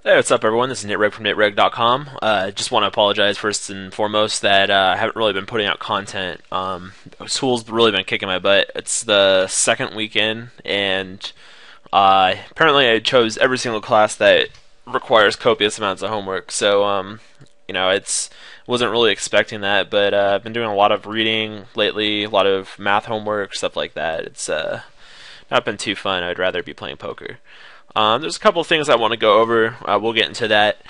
Hey, what's up, everyone? This is Nitreg from Nitreg.com. Just want to apologize first and foremost that I haven't really been putting out content. School's really been kicking my butt. It's the second weekend, and apparently I chose every single class that requires copious amounts of homework. So, it's wasn't really expecting that, but I've been doing a lot of reading lately, a lot of math homework, stuff like that. It's not been too fun. I'd rather be playing poker. There's a couple of things I want to go over. We'll get into that.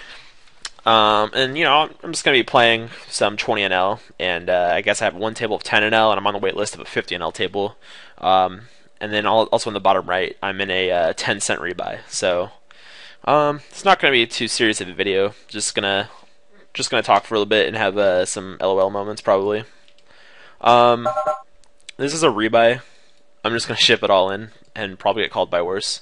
I'm just going to be playing some 20 NL, and I guess I have one table of 10 NL, and I'm on the wait list of a 50 NL table. And then also on the bottom right, I'm in a 10-cent rebuy. So it's not going to be too serious of a video. Just gonna talk for a little bit and have some LOL moments probably. This is a rebuy. I'm just gonna ship it all in and probably get called by worse.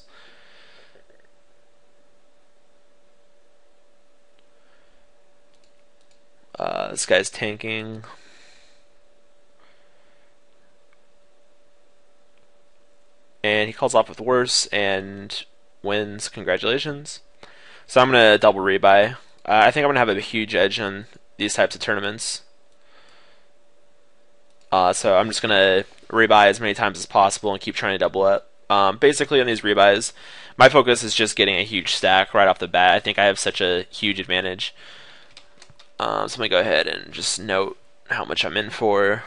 This guy's tanking. And he calls off with worse and wins. Congratulations. So I'm going to double rebuy. I think I'm going to have a huge edge on these types of tournaments. So I'm just going to rebuy as many times as possible and keep trying to double up. Basically on these rebuys, my focus is just getting a huge stack right off the bat. I think I have such a huge advantage. So let me go ahead and just note how much I'm in for.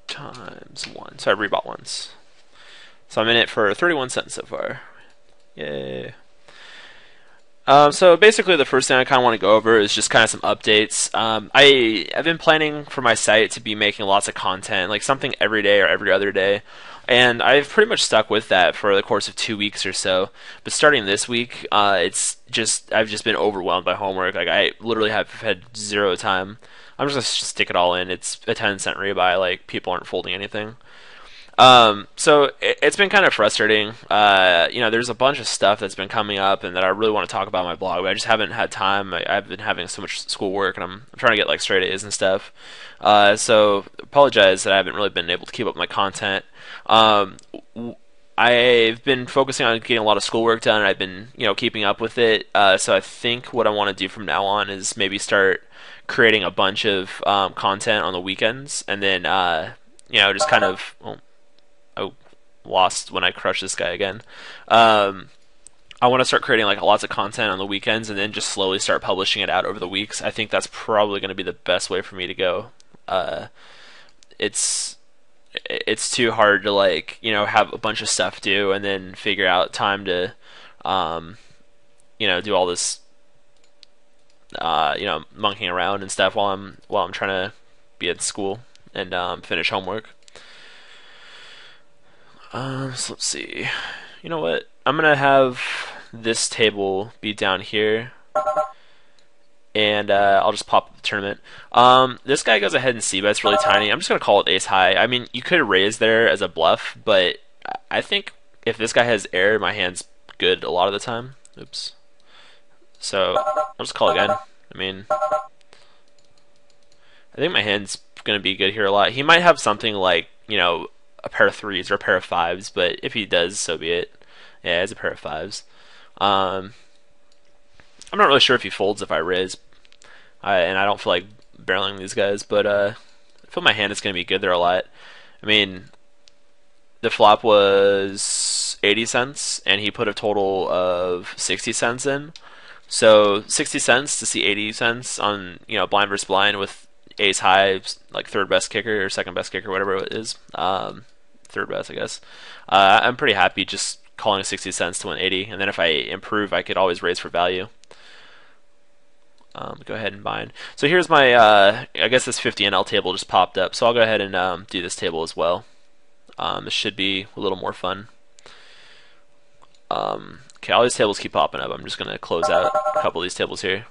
Times 1. So I rebought once. So I'm in it for 31 cents so far. Yay. So basically the first thing I kind of want to go over is just kind of some updates. I've been planning for my site to be making lots of content, like something every day or every other day. And I've pretty much stuck with that for the course of 2 weeks or so. But starting this week, I've just been overwhelmed by homework. Like I literally have had zero time. I'm just gonna stick it all in. It's a 10-cent rebuy. Like people aren't folding anything. So it's been kind of frustrating. There's a bunch of stuff that's been coming up and that I really want to talk about on my blog, but I just haven't had time. I've been having so much schoolwork, and I'm trying to get like straight A's and stuff. So apologize that I haven't really been able to keep up my content. I've been focusing on getting a lot of schoolwork done, and I've been, keeping up with it. So I think what I want to do from now on is maybe start creating a bunch of content on the weekends, and then just kind of. I lost when I crushed this guy again. I want to start creating like lots of content on the weekends and then just slowly start publishing it out over the weeks. I think that's probably going to be the best way for me to go. It's too hard to have a bunch of stuff due and then figure out time to do all this monkeying around and stuff while I'm trying to be at school and finish homework. So let's see. You know what? I'm gonna have this table be down here, and I'll just pop up the tournament. This guy goes ahead and c-bets really tiny. I'm just gonna call it ace high. I mean, you could raise there as a bluff, but I think if this guy has air, my hand's good a lot of the time. Oops. So I'll just call again. I mean, I think my hand's gonna be good here a lot. He might have something like a pair of threes or a pair of fives, but if he does, so be it. Yeah, it's a pair of fives. I'm not really sure if he folds if I raise, and I don't feel like barreling these guys, but I feel my hand is going to be good there a lot. I mean, the flop was 80 cents, and he put a total of 60 cents in. So 60 cents to see 80 cents on blind versus blind with ace high, like third best kicker or second best kicker, whatever it is. Third best, I guess. I'm pretty happy just calling 60 cents to win 80, and then if I improve, I could always raise for value. Go ahead and bind. So here's my, I guess this 50 NL table just popped up, so I'll go ahead and do this table as well. This should be a little more fun. Okay, all these tables keep popping up. I'm just going to close out a couple of these tables here.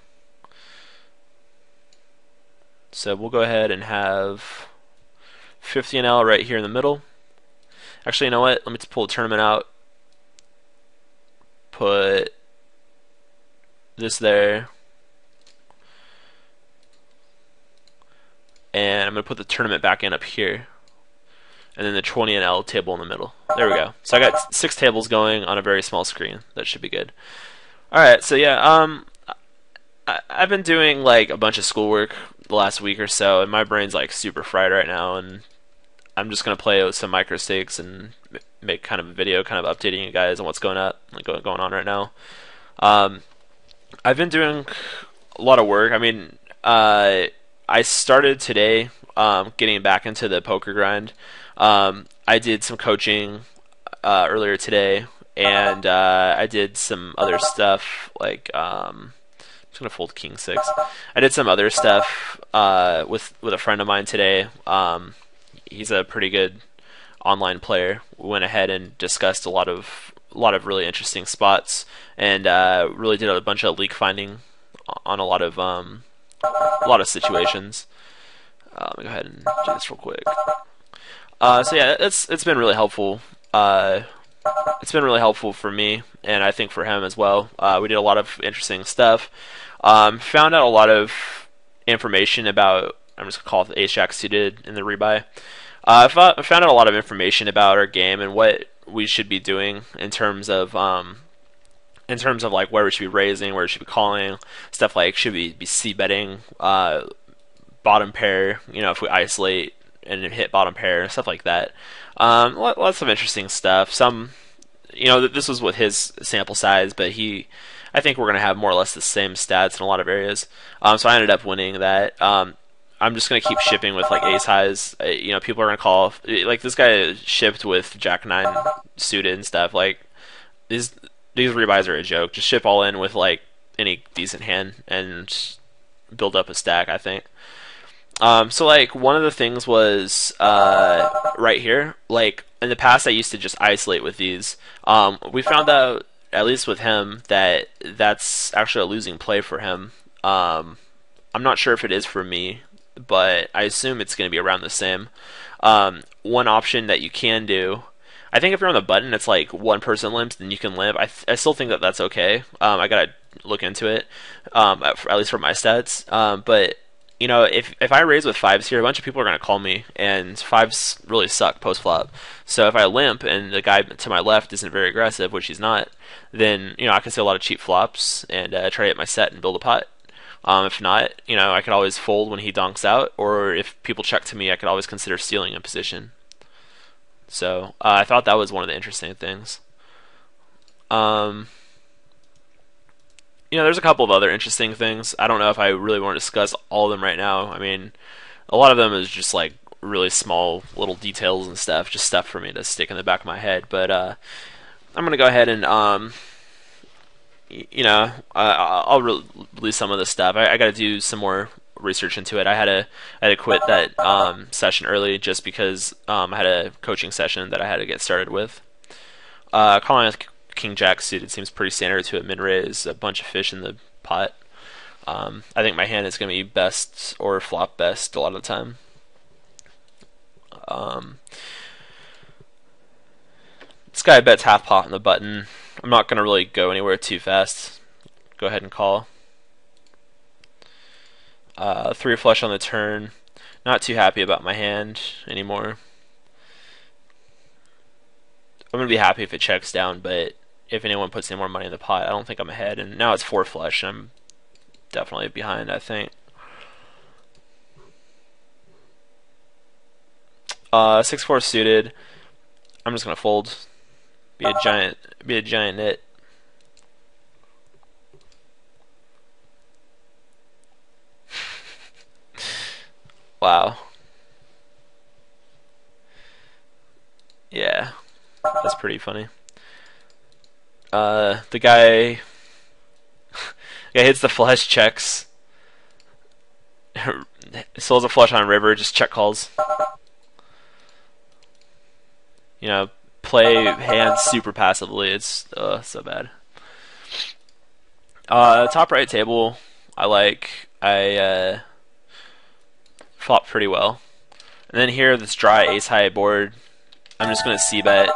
So we'll go ahead and have 50 NL right here in the middle. Actually, you know what? Let me just pull the tournament out. Put this there. And I'm going to put the tournament back in up here. and then the 20 and L table in the middle. There we go. So I got 6 tables going on a very small screen. That should be good. Alright, so yeah, I've been doing like a bunch of schoolwork the last week or so, and my brain's like super fried right now, and I'm just gonna play with some microstakes and make kind of a video, kind of updating you guys on what's going on right now. I've been doing a lot of work. I mean, I started today getting back into the poker grind. I did some coaching earlier today, and I did some other stuff like I'm just gonna fold king 6. I did some other stuff with a friend of mine today. He's a pretty good online player. We went ahead and discussed a lot of really interesting spots, and really did a bunch of leak finding on a lot of situations. Let me go ahead and do this real quick. So yeah, it's been really helpful. It's been really helpful for me, and I think for him as well. We did a lot of interesting stuff. Found out a lot of information about. I'm just gonna call it the ace jack suited in the rebuy. I found out a lot of information about our game and what we should be doing in terms of like where we should be raising, where we should be calling, stuff like should we be c-betting bottom pair, you know, if we isolate and hit bottom pair, stuff like that. Lots of interesting stuff. Some, you know, this was with his sample size, but I think we're going to have more or less the same stats in a lot of areas. So I ended up winning that. I'm just going to keep shipping with like ace highs. You know, people are going to call, like this guy shipped with jack 9 suited and stuff. Like these rebuys are a joke. Just ship all in with like any decent hand and build up a stack, I think. So like one of the things was right here. Like in the past, I used to just isolate with these. We found out, at least with him, that that's actually a losing play for him. I'm not sure if it is for me, but I assume it's going to be around the same. One option that you can do, I think if you're on the button, it's like one person limps, then you can limp. I still think that that's okay. I gotta look into it, at least for my stats. But you know, if I raise with 5s here, a bunch of people are gonna call me, and 5s really suck post flop. So if I limp and the guy to my left isn't very aggressive, which he's not, then you know I can see a lot of cheap flops and try to hit my set and build a pot. If not, you know, I could always fold when he donks out, or if people check to me, I could always consider stealing a position. So I thought that was one of the interesting things. You know, there's a couple of other interesting things. I don't know if I really want to discuss all of them right now. I mean, a lot of them is just like really small little details and stuff, just stuff for me to stick in the back of my head. But I'm gonna go ahead and you know, I'll release some of this stuff. I got to do some more research into it. I had to quit that session early just because I had a coaching session that I had to get started with. Calling with King Jack suited seems pretty standard to a min raise, a bunch of fish in the pot. I think my hand is going to be best or flop best a lot of the time. This guy bets half pot on the button. I'm not going to really go anywhere too fast. Go ahead and call. 3 flush on the turn. Not too happy about my hand anymore. I'm going to be happy if it checks down, but if anyone puts any more money in the pot, I don't think I'm ahead. And now it's 4 flush, and I'm definitely behind, I think. 6-4 suited. I'm just going to fold. Be a giant nit. Wow. Yeah, that's pretty funny. The guy hits the flush, checks. Still has a flush on river, just check calls. You know, play hands super passively. It's so bad. Top right table, I flopped pretty well. And then here, this dry ace high board, I'm just going to c-bet,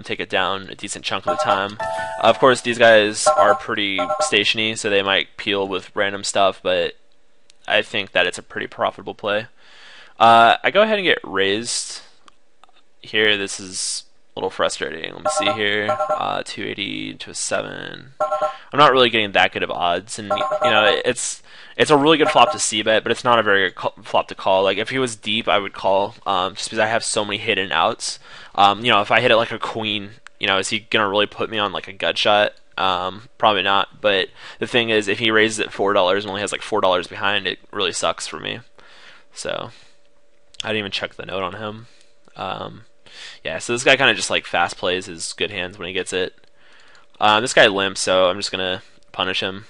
take it down a decent chunk of the time. Of course, these guys are pretty stationy, so they might peel with random stuff, but I think that it's a pretty profitable play. I go ahead and get raised here, this is a little frustrating. Let me see here. 280 to a 7. I'm not really getting that good of odds, and you know, it's a really good flop to c-bet, but it's not a very good flop to call. Like if he was deep, I would call, just because I have so many hidden outs. You know, if I hit it like a queen, you know, is he gonna really put me on like a gut shot? Probably not. But the thing is, if he raises it $4 and only has like $4 behind, it really sucks for me. So I didn't even check the note on him. Yeah, so this guy kind of just like fast plays his good hands when he gets it. This guy limps, so I'm just gonna punish him.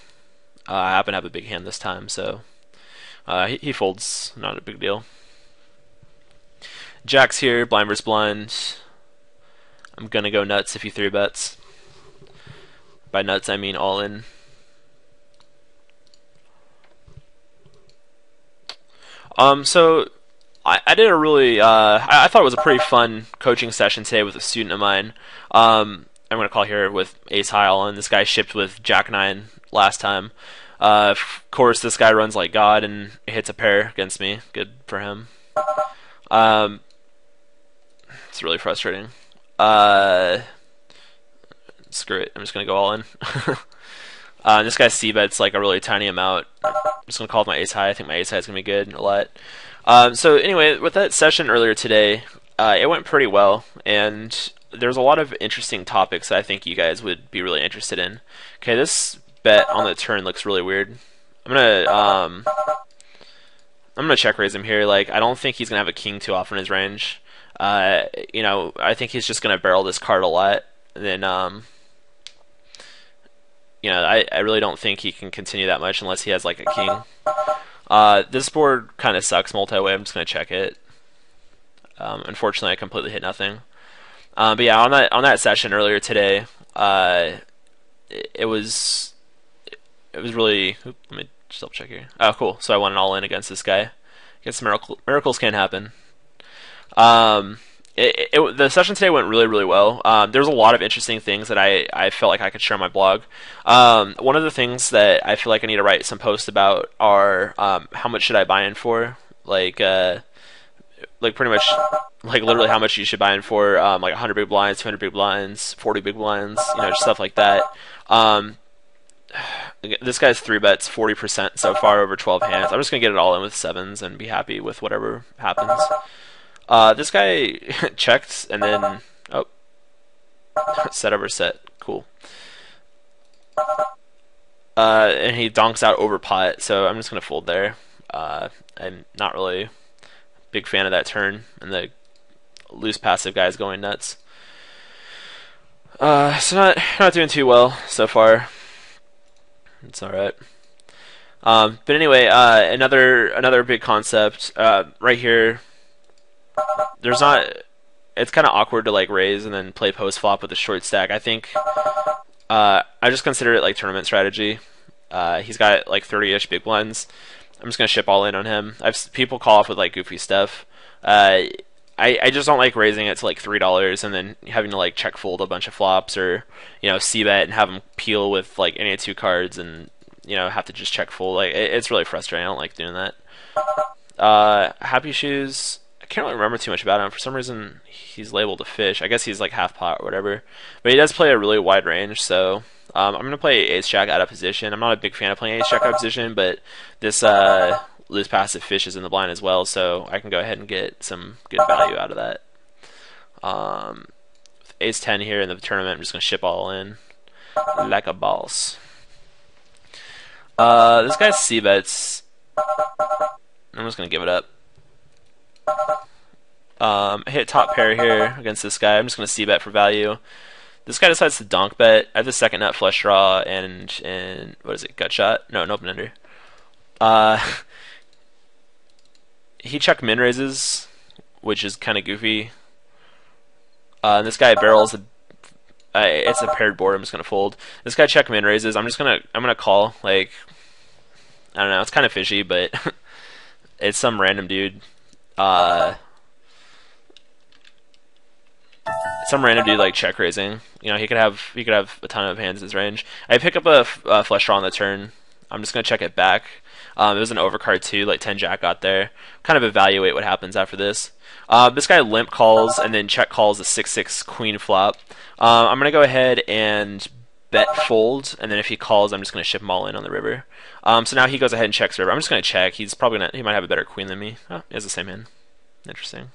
I happen to have a big hand this time, so he folds. Not a big deal. Jack's here, blind versus blind. I'm gonna go nuts if he 3-bets. By nuts, I mean all in. So I did a really, I thought it was a pretty fun coaching session today with a student of mine. I'm going to call here with ace high all in. This guy shipped with jack 9 last time. Of course, this guy runs like God and hits a pair against me. Good for him. It's really frustrating. Screw it. I'm just going to go all in. This guy's c-bet's like a really tiny amount. I'm just going to call with my ace high. I think my ace high is going to be good a lot. So anyway, with that session earlier today, it went pretty well, and there's a lot of interesting topics that I think you guys would be really interested in. Okay, this bet on the turn looks really weird. I'm gonna check raise him here. Like, I don't think he's gonna have a king too often in his range. You know, I think he's just gonna barrel this card a lot. And then, you know, I really don't think he can continue that much unless he has like a king. This board kind of sucks multi-way. I'm just gonna check it. Unfortunately, I completely hit nothing. But yeah, on that session earlier today, it was really. Let me just double check here. Oh, cool. So I went all in against this guy. I guess miracles can happen. The session today went really, really well. There's a lot of interesting things that I felt like I could share on my blog. One of the things that I feel like I need to write some posts about are how much should I buy in for? Like pretty much, like literally how much you should buy in for, like 100 big blinds, 200 big blinds, 40 big blinds, you know, just stuff like that. This guy's 3-bets 40% so far over 12 hands. I'm just gonna get it all in with 7s and be happy with whatever happens. This guy checked and then set over set. Cool. And he donks out over pot, so I'm just gonna fold there. I'm not really a big fan of that turn, and the loose passive guy is going nuts. So not doing too well so far. It's all right. But anyway, another big concept right here. There's not. It's kind of awkward to like raise and then play post flop with a short stack. I think I just consider it like tournament strategy. He's got like 30-ish big blinds. I'm just gonna ship all in on him. People call off with like goofy stuff. I just don't like raising it to like $3 and then having to like check fold a bunch of flops, or you know, c-bet and have him peel with like any of 2 cards and you know have to just check fold. Like it's really frustrating. I don't like doing that. Happy Shoes. I can't really remember too much about him. For some reason, he's labeled a fish. I guess he's like half pot or whatever. But he does play a really wide range, so I'm going to play ace-jack out of position. I'm not a big fan of playing ace-jack out of position, but this loose passive fish is in the blind as well, so I can go ahead and get some good value out of that. With ace-10 here in the tournament, I'm just going to ship all in like a boss. This guy's c-bets. I'm just going to give it up. I hit top pair here against this guy. I'm just going to c-bet for value. This guy decides to donk bet. I have the second nut flush draw and what is it, gut shot? No, an open ender. He check min raises, which is kind of goofy. And this guy barrels it's a paired board. I'm just gonna fold. This guy check min raises. I'm gonna call. Like, I don't know. It's kind of fishy, but it's some random dude. Some random dude like check raising. You know, he could have a ton of hands in his range. I pick up a flush draw on the turn. I'm just gonna check it back. It was an overcard too, like 10 Jack got there. Kind of evaluate what happens after this. This guy limp calls and then check calls the 6-6 queen flop. I'm gonna go ahead and bet fold, and then if he calls, I'm just gonna ship him all in on the river. So now he goes ahead and checks river. I'm just gonna check. He's probably gonna, he might have a better queen than me. Oh, he has the same hand. Interesting.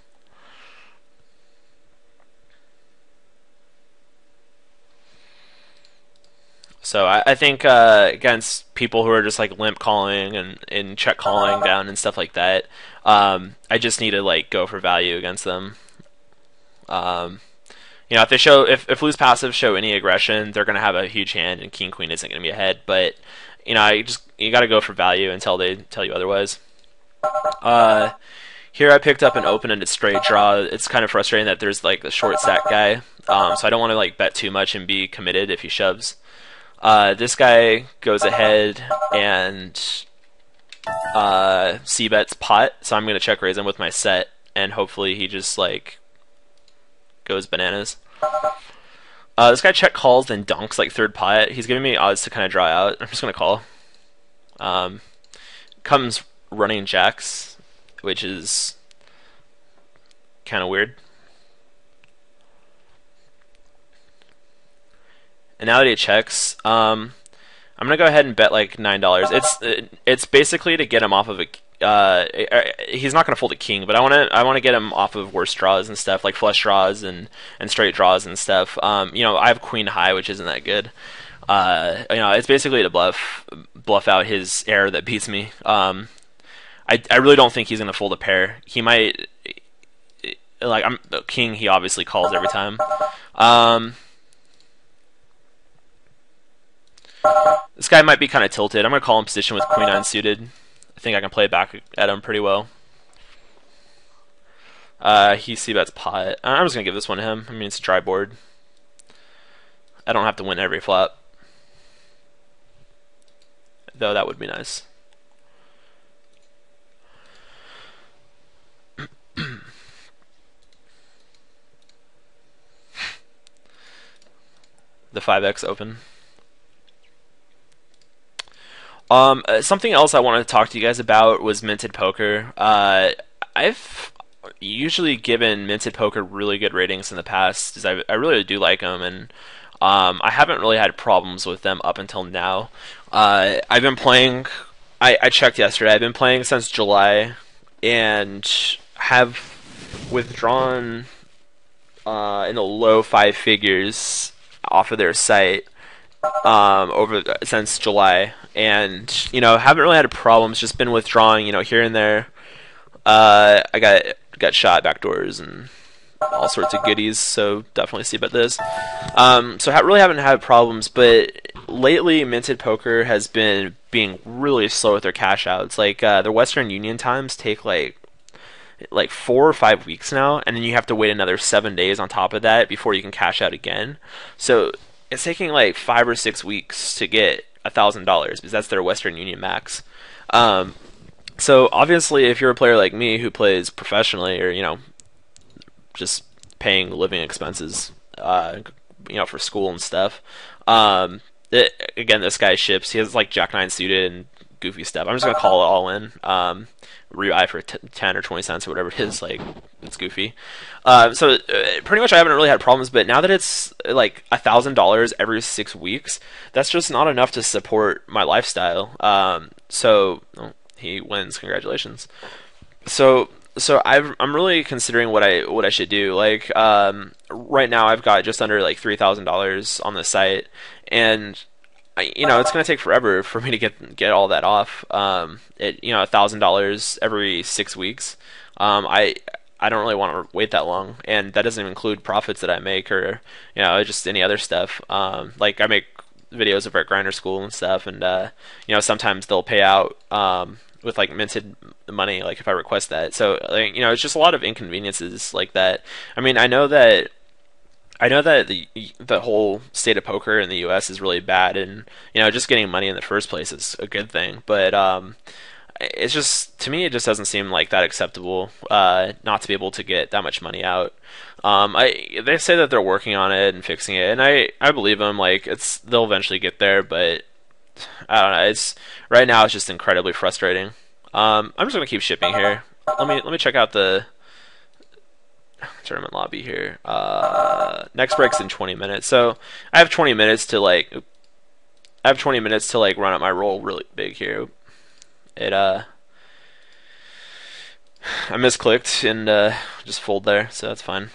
So I think against people who are just like limp calling and check calling down and stuff like that, I just need to like go for value against them. You know, if they show if loose passive show any aggression, they're gonna have a huge hand, and king queen isn't gonna be ahead. But you know, you got to go for value until they tell you otherwise. Here I picked up an open-ended straight draw. It's kind of frustrating that there's like the short stack guy, so I don't want to like bet too much and be committed if he shoves. This guy goes ahead and c-bets pot, so I'm going to check raise him with my set, and hopefully he just like goes bananas. This guy check calls then dunks like third pot. He's giving me odds to kind of draw out. I'm just going to call. Comes running jacks, which is kind of weird. And now that he checks, I'm gonna go ahead and bet like $9. It's basically to get him off of a. He's not gonna fold a king, but I wanna get him off of worse draws and stuff, like flush draws and straight draws and stuff. You know, I have queen high, which isn't that good. You know, it's basically to bluff out his error that beats me. I really don't think he's gonna fold a pair. He might, like, I'm king. He obviously calls every time. This guy might be kind of tilted. I'm going to call him position with queen 9 suited. I think I can play back at him pretty well. He c-bets pot. I'm just going to give this one to him. I mean, it's a dry board. I don't have to win every flop. Though that would be nice. The 5x open. Something else I wanted to talk to you guys about was minted poker. I've usually given minted poker really good ratings in the past, because I really do like them, and I haven't really had problems with them up until now. I've been playing, I checked yesterday, I've been playing since July, and have withdrawn in the low 5 figures off of their site since July, and you know, haven't really had a problem. It's just been withdrawing, you know, here and there. I got shot backdoors and all sorts of goodies, so definitely see about this. So really haven't had problems, but lately minted poker has been being really slow with their cash outs. Like their Western Union times take like 4 or 5 weeks now, and then you have to wait another 7 days on top of that before you can cash out again. So it's taking like 5 or 6 weeks to get $1,000, because that's their Western Union max. So obviously, if you're a player like me who plays professionally, or you know, just paying living expenses, you know, for school and stuff. Again, this guy ships. He has like Jack 9 suited and goofy stuff. I'm just gonna call it all in. Rebuy for 10 or 20 cents or whatever it is. Like, it's goofy. So pretty much I haven't really had problems, but now that it's like $1,000 every 6 weeks, that's just not enough to support my lifestyle. So he wins. Congratulations. So I'm really considering what I should do. Like right now I've got just under like $3,000 on the site, and you know, it's gonna take forever for me to get all that off. You know, $1,000 every 6 weeks. I don't really want to wait that long, and that doesn't include profits that I make, or you know, just any other stuff. Like I make videos over at Grinder School and stuff, and you know, sometimes they'll pay out with like minted money, like if I request that. So like, you know, it's just a lot of inconveniences like that. I mean, I know that the whole state of poker in the U.S. is really bad, and you know, just getting money in the first place is a good thing. But it's just, to me, it just doesn't seem like that acceptable not to be able to get that much money out. They say that they're working on it and fixing it, and I believe them. Like they'll eventually get there, but I don't know. It's right now. It's just incredibly frustrating. I'm just gonna keep shipping here. Let me check out the tournament lobby here. Next break's in 20 minutes, so I have 20 minutes to like. I have 20 minutes to like run up my roll really big here. I misclicked and just fold there, so that's fine.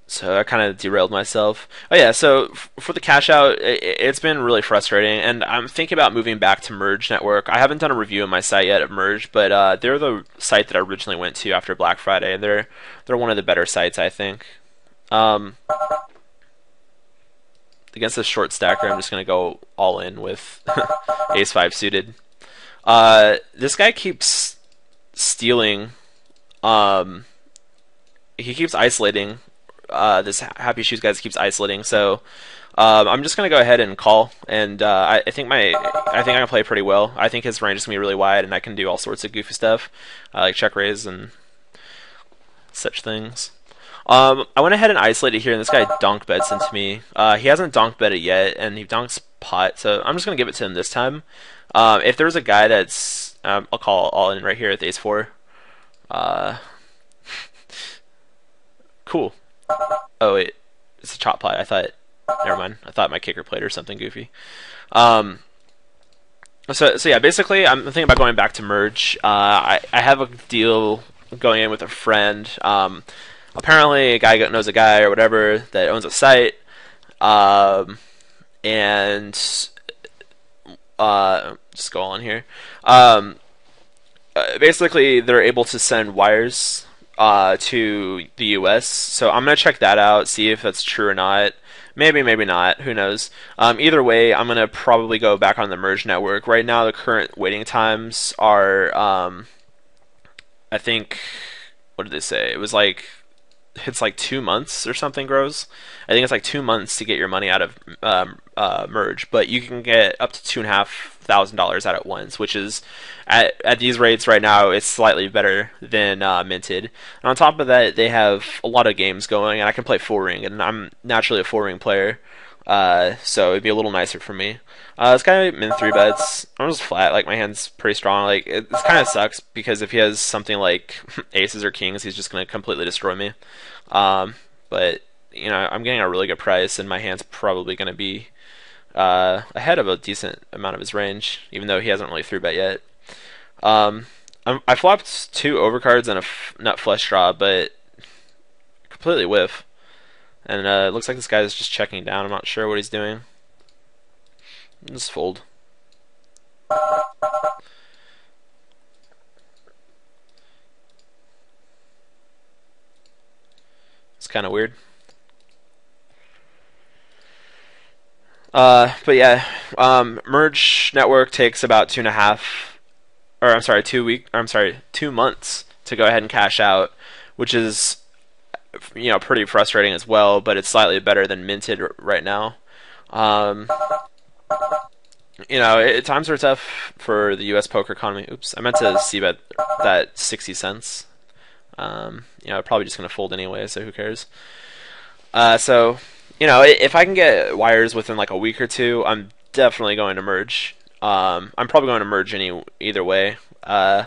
So I kind of derailed myself. Oh yeah, so for the cash out, it's been really frustrating, and I'm thinking about moving back to Merge Network. I haven't done a review on my site yet of Merge, but they're the site that I originally went to after Black Friday, and they're one of the better sites, I think. Against this short stacker, I'm just gonna go all in with Ace 5 suited. This guy keeps stealing. He keeps isolating. This Happy Shoes guy keeps isolating, so I'm just gonna go ahead and call, and I think I can play pretty well. I think his range is gonna be really wide, and I can do all sorts of goofy stuff, like check raise and such things. I went ahead and isolated here, and this guy donk bets into me. He hasn't donk betted yet, and he donks pot, so I'm just gonna give it to him this time. If there's a guy that's, I'll call all in right here with Ace 4. Cool. Oh wait, it's a chop pot. Never mind. I thought my kicker played or something goofy. So yeah, basically I'm thinking about going back to Merge. I have a deal going in with a friend. Apparently a guy knows a guy or whatever that owns a site. And just go on here. Basically they're able to send wires to the US, so I'm gonna check that out, see if that's true or not. Maybe, maybe not. Who knows? Either way, I'm gonna probably go back on the Merge Network. Right now, the current waiting times are, I think, what did they say? It's like 2 months or something. Grows. I think it's like 2 months to get your money out of Merge, but you can get up to $2,500 out at once, which is at these rates right now, it's slightly better than Minted. And on top of that, they have a lot of games going, and I can play full ring, and I'm naturally a full ring player, so it'd be a little nicer for me. This guy min 3 bets. I'm just flat. Like my hand's pretty strong. Like it kind of sucks because if he has something like aces or kings, he's just gonna completely destroy me. But you know, I'm getting a really good price, and my hand's probably gonna be ahead of a decent amount of his range, even though he hasn't really 3-bet yet. I flopped 2 overcards and a nut flush draw, but completely whiff. And it looks like this guy's just checking down. I'm not sure what he's doing. Just fold. It's kind of weird. But yeah, Merge Network takes about 2 months to go ahead and cash out, which is, you know, pretty frustrating as well, but it's slightly better than Minted right now. You know, times are tough for the U.S. poker economy. Oops, I meant to c-bet that 60 cents. You know, probably just going to fold anyway, so who cares? So, you know, if I can get wires within like a week or two, I'm definitely going to Merge. I'm probably going to Merge either way. I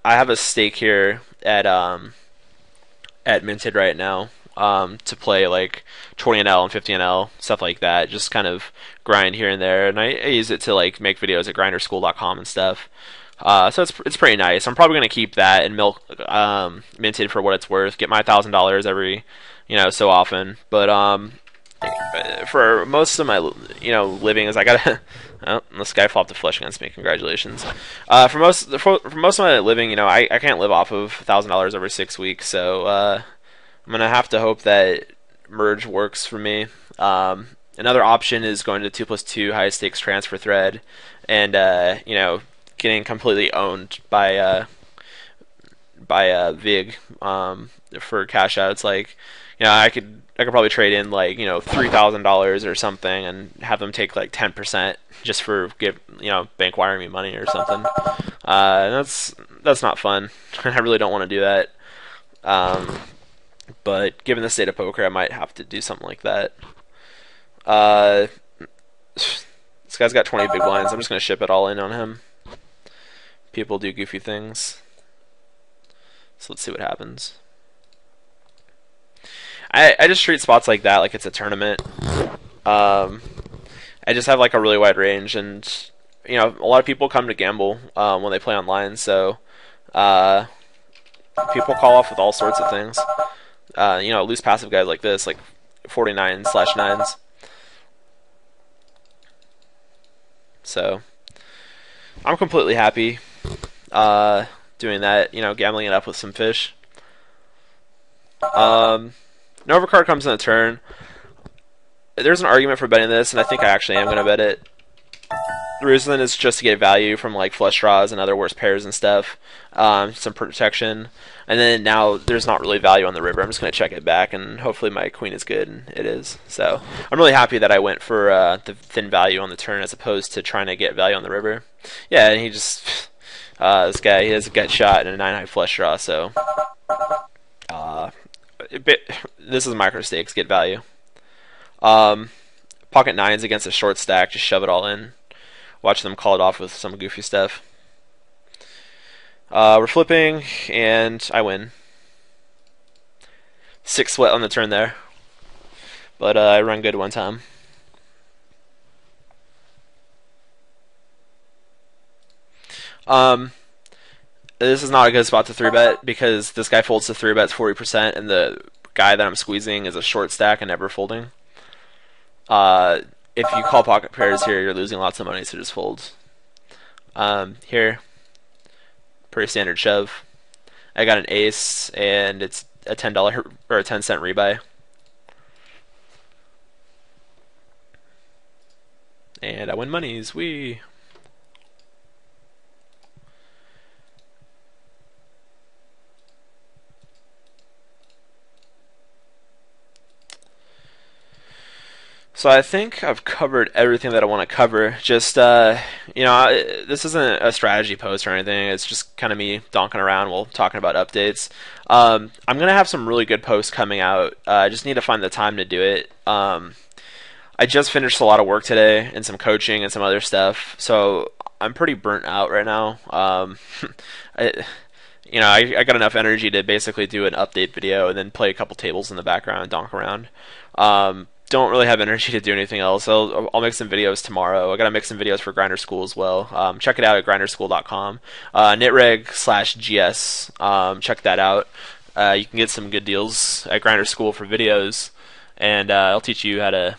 have a stake here at Minted right now, to play like 20NL and 50NL, stuff like that. Just kind of grind here and there, and I use it to like make videos at grinderschool.com and stuff. So it's pretty nice. I'm probably gonna keep that and milk Minted for what it's worth. Get my $1,000 every, you know, so often. But for most of my, you know, living is I gotta. Oh, this guy flopped a flush against me. Congratulations. For most of my living, you know, I can't live off of $1,000 every 6 weeks, so I'm gonna have to hope that Merge works for me. Another option is going to 2+2 high stakes transfer thread, and you know, getting completely owned by Vig for cash outs. Like, you know, I could probably trade in like, you know, $3,000 or something and have them take like 10% just for bank wiring me money or something. That's not fun. I really don't want to do that. But given the state of poker, I might have to do something like that. Uh, this guy's got 20 big blinds. I'm just gonna ship it all in on him. People do goofy things. So let's see what happens. I just treat spots like that like it's a tournament. I just have like a really wide range, and you know, a lot of people come to gamble when they play online, so people call off with all sorts of things. You know, loose passive guys like this, like 49/9s. So I'm completely happy doing that, you know, gambling it up with some fish. No overcard comes in a turn. There's an argument for betting this, and I think I actually am going to bet it. The reason is just to get value from like flush draws and other worse pairs and stuff, some protection, and then now there's not really value on the river. I'm just going to check it back, and hopefully my queen is good, and it is. So I'm really happy that I went for the thin value on the turn as opposed to trying to get value on the river. Yeah, and he just this guy, he has a gut shot and a 9-high flush draw, so this is micro stakes, get value. Pocket 9s against a short stack, just shove it all in. Watch them call it off with some goofy stuff. We're flipping, and I win. 6 sweat on the turn there. But I run good one time. This is not a good spot to 3-bet because this guy folds to 3-bets 40%, and the guy that I'm squeezing is a short stack and never folding. If you call pocket pairs here, you're losing lots of money, so just fold. Here, pretty standard shove. I got an ace, and it's a $10 or a 10-cent rebuy. And I win monies. Wee. So I think I've covered everything that I want to cover. Just, you know, this isn't a strategy post or anything. It's just kind of me donking around while talking about updates. I'm going to have some really good posts coming out. I just need to find the time to do it. I just finished a lot of work today and some coaching and some other stuff. So I'm pretty burnt out right now. You know, I got enough energy to basically do an update video and then play a couple tables in the background and donk around. Don't really have energy to do anything else. I'll make some videos tomorrow. I gotta make some videos for Grinder School as well. Check it out at grinderschool.com. Nitreg/GS. Check that out. You can get some good deals at Grinder School for videos, and I'll teach you how to,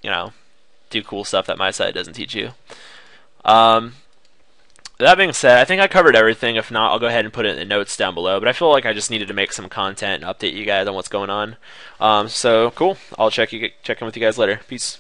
you know, do cool stuff that my site doesn't teach you. That being said, I think I covered everything. If not, I'll go ahead and put it in the notes down below. But I feel like I just needed to make some content and update you guys on what's going on. So cool. I'll check in with you guys later. Peace.